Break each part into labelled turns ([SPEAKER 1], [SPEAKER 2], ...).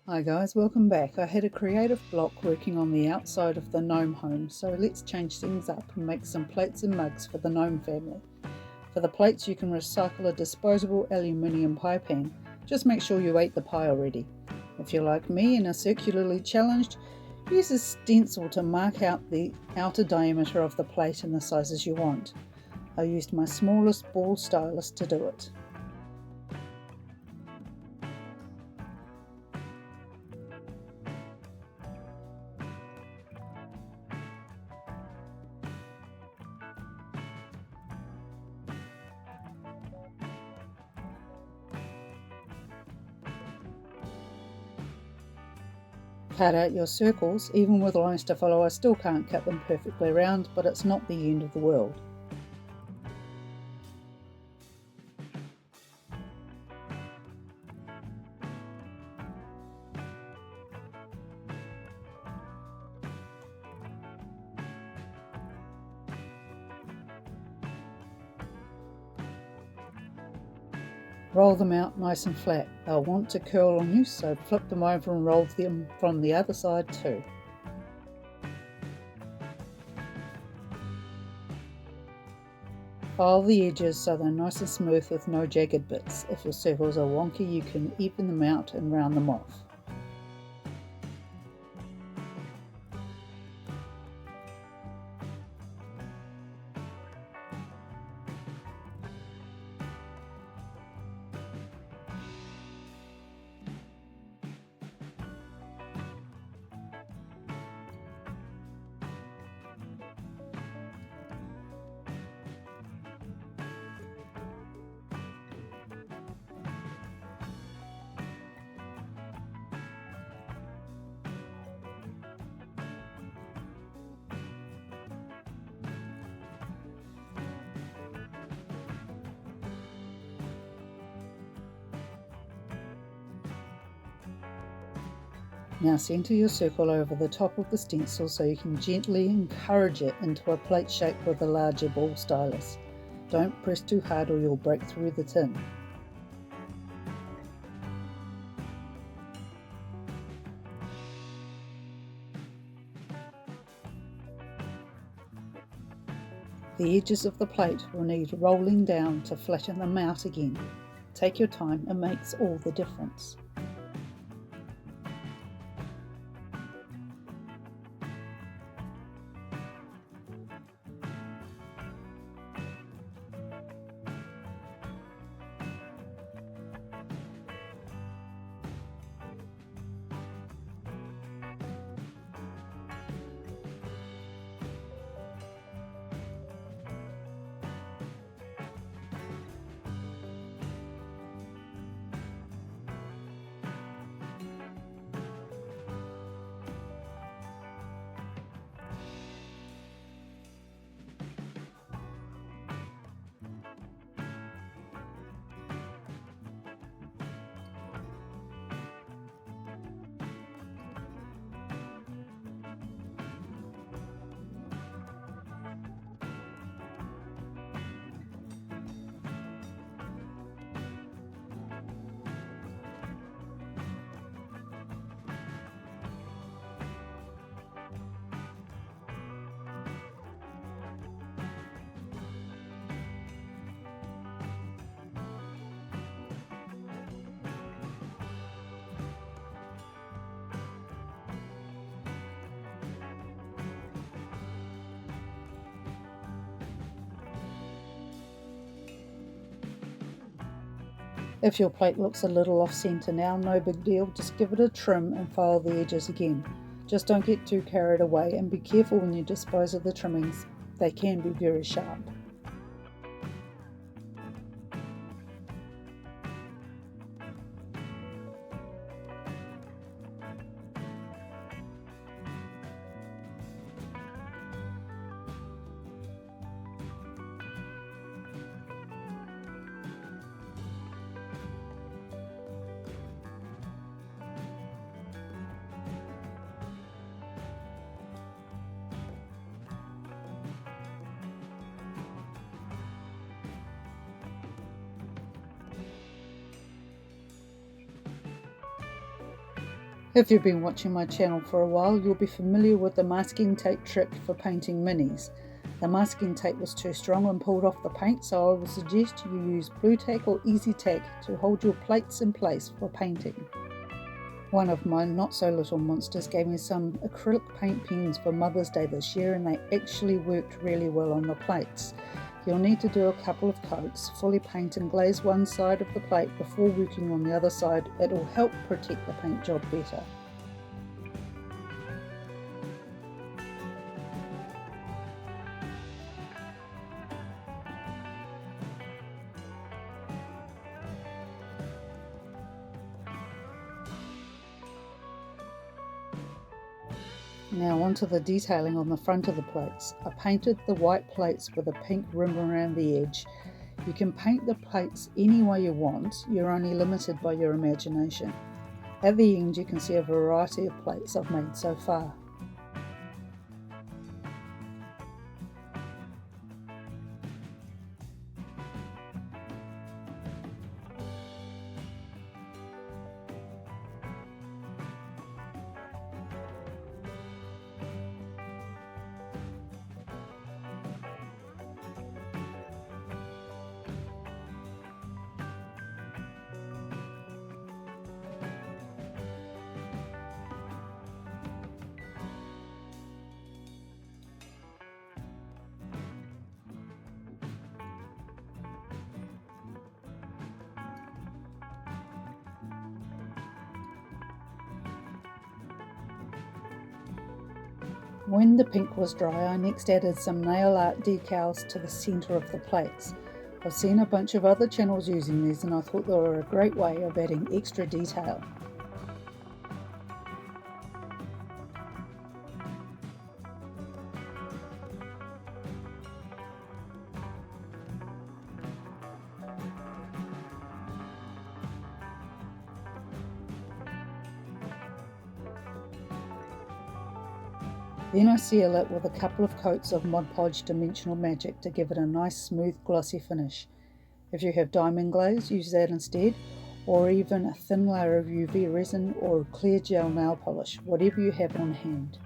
[SPEAKER 1] Hi guys, welcome back. I had a creative block working on the outside of the gnome home, so let's change things up and make some plates and mugs for the gnome family. For the plates you can recycle a disposable aluminium pie pan. Just make sure you ate the pie already. If you're like me and are circularly challenged, use a stencil to mark out the outer diameter of the plate in the sizes you want. I used my smallest ball stylus to do it. Cut out your circles. Even with lines to follow, I still can't cut them perfectly round, but it's not the end of the world. Roll them out nice and flat. They'll want to curl on you, so flip them over and roll them from the other side too. File the edges so they're nice and smooth with no jagged bits. If your circles are wonky, you can even them out and round them off. Now centre your circle over the top of the stencil so you can gently encourage it into a plate shape with a larger ball stylus. Don't press too hard or you'll break through the tin. The edges of the plate will need rolling down to flatten them out again. Take your time, it makes all the difference. If your plate looks a little off centre now, no big deal, just give it a trim and file the edges again. Just don't get too carried away and be careful when you dispose of the trimmings, they can be very sharp. If you've been watching my channel for a while, you'll be familiar with the masking tape trick for painting minis. The masking tape was too strong and pulled off the paint, so I would suggest you use blue tack or easy tack to hold your plates in place for painting. One of my not so little monsters gave me some acrylic paint pens for Mother's Day this year, and they actually worked really well on the plates. You'll need to do a couple of coats, fully paint and glaze one side of the plate before working on the other side. It will help protect the paint job better. Now onto the detailing on the front of the plates. I painted the white plates with a pink rim around the edge. You can paint the plates any way you want, you're only limited by your imagination. At the end you can see a variety of plates I've made so far. When the pink was dry, I next added some nail art decals to the centre of the plates. I've seen a bunch of other channels using these and I thought they were a great way of adding extra detail. Then I seal it with a couple of coats of Mod Podge Dimensional Magic to give it a nice smooth glossy finish. If you have diamond glaze, use that instead, or even a thin layer of UV resin or clear gel nail polish, whatever you have on hand.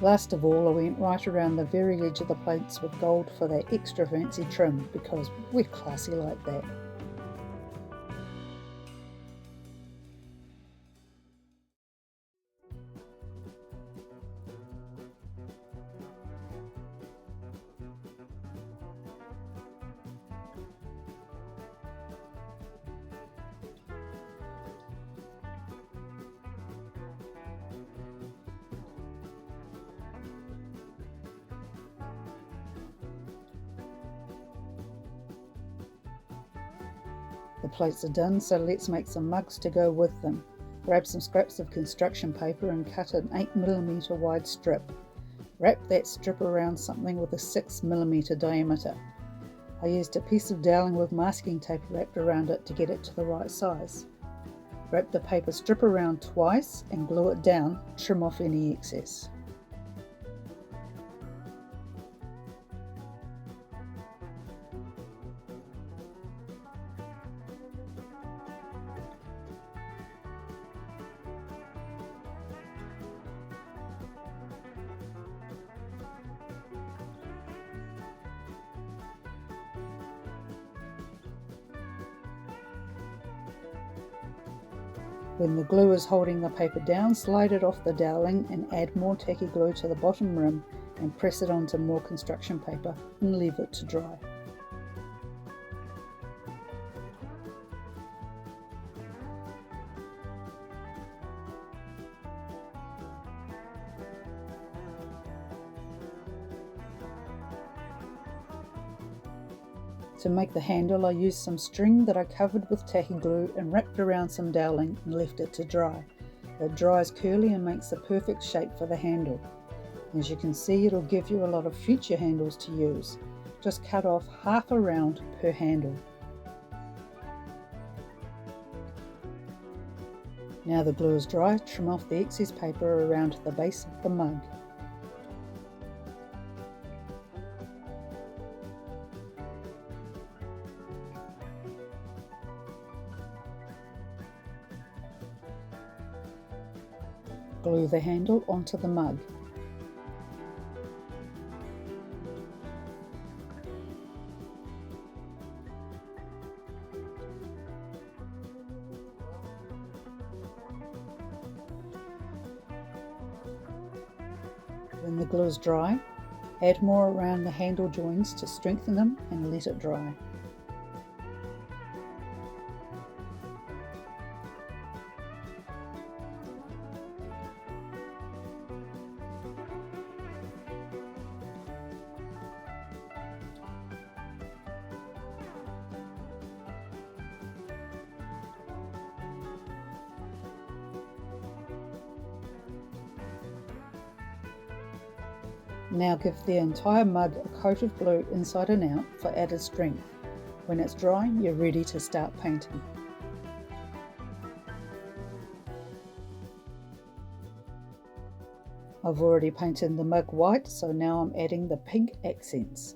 [SPEAKER 1] Last of all, I went right around the very edge of the plates with gold for that extra fancy trim, because we're classy like that. The plates are done, so let's make some mugs to go with them. Grab some scraps of construction paper and cut an 8mm wide strip. Wrap that strip around something with a 6mm diameter. I used a piece of doweling with masking tape wrapped around it to get it to the right size. Wrap the paper strip around twice and glue it down, trim off any excess. When the glue is holding the paper down, slide it off the doweling and add more tacky glue to the bottom rim and press it onto more construction paper and leave it to dry. To make the handle, I used some string that I covered with tacky glue and wrapped around some doweling and left it to dry. It dries curly and makes the perfect shape for the handle. As you can see, it'll give you a lot of future handles to use. Just cut off half a round per handle. Now the glue is dry, trim off the excess paper around the base of the mug. Glue the handle onto the mug. When the glue is dry, add more around the handle joins to strengthen them and let it dry. Now give the entire mug a coat of glue inside and out for added strength. When it's dry, you're ready to start painting. I've already painted the mug white, so now I'm adding the pink accents.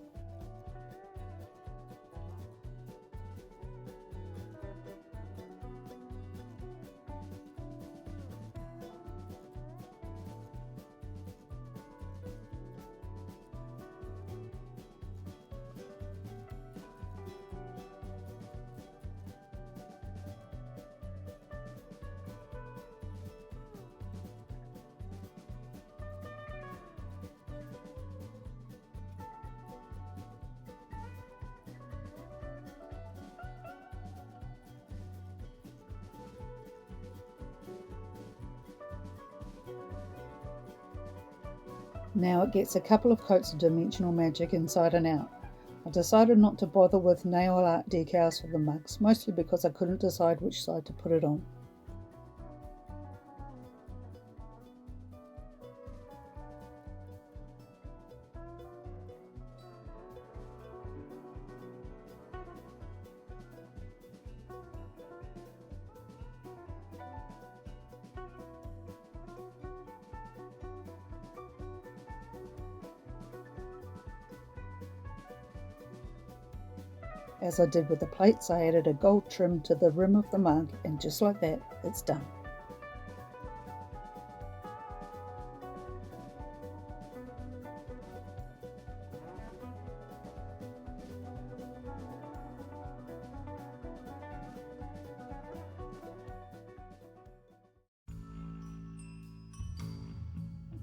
[SPEAKER 1] Now it gets a couple of coats of dimensional magic inside and out. I decided not to bother with nail art decals for the mugs, mostly because I couldn't decide which side to put it on. As I did with the plates, I added a gold trim to the rim of the mug, and just like that, it's done.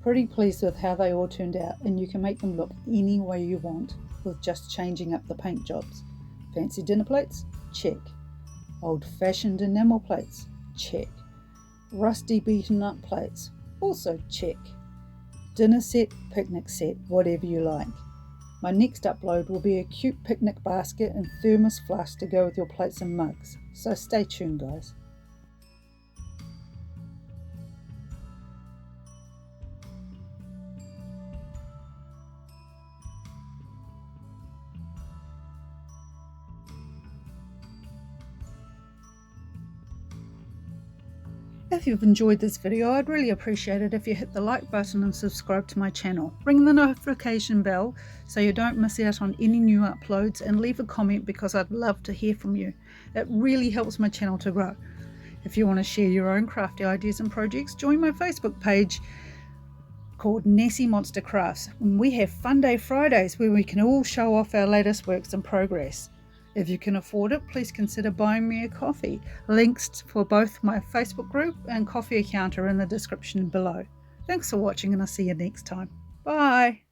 [SPEAKER 1] Pretty pleased with how they all turned out, and you can make them look any way you want with just changing up the paint jobs. Fancy dinner plates? Check. Old-fashioned enamel plates? Check. Rusty beaten up plates? Also check. Dinner set, picnic set, whatever you like. My next upload will be a cute picnic basket and thermos flask to go with your plates and mugs, so stay tuned guys. If you've enjoyed this video, I'd really appreciate it if you hit the like button and subscribe to my channel. Ring the notification bell so you don't miss out on any new uploads, and leave a comment because I'd love to hear from you. It really helps my channel to grow. If you want to share your own crafty ideas and projects, join my Facebook page called Nessie Monster Crafts. And we have Fun Day Fridays where we can all show off our latest works in progress. If you can afford it, please consider buying me a coffee. Links for both my Facebook group and coffee account are in the description below. Thanks for watching, and I'll see you next time. Bye!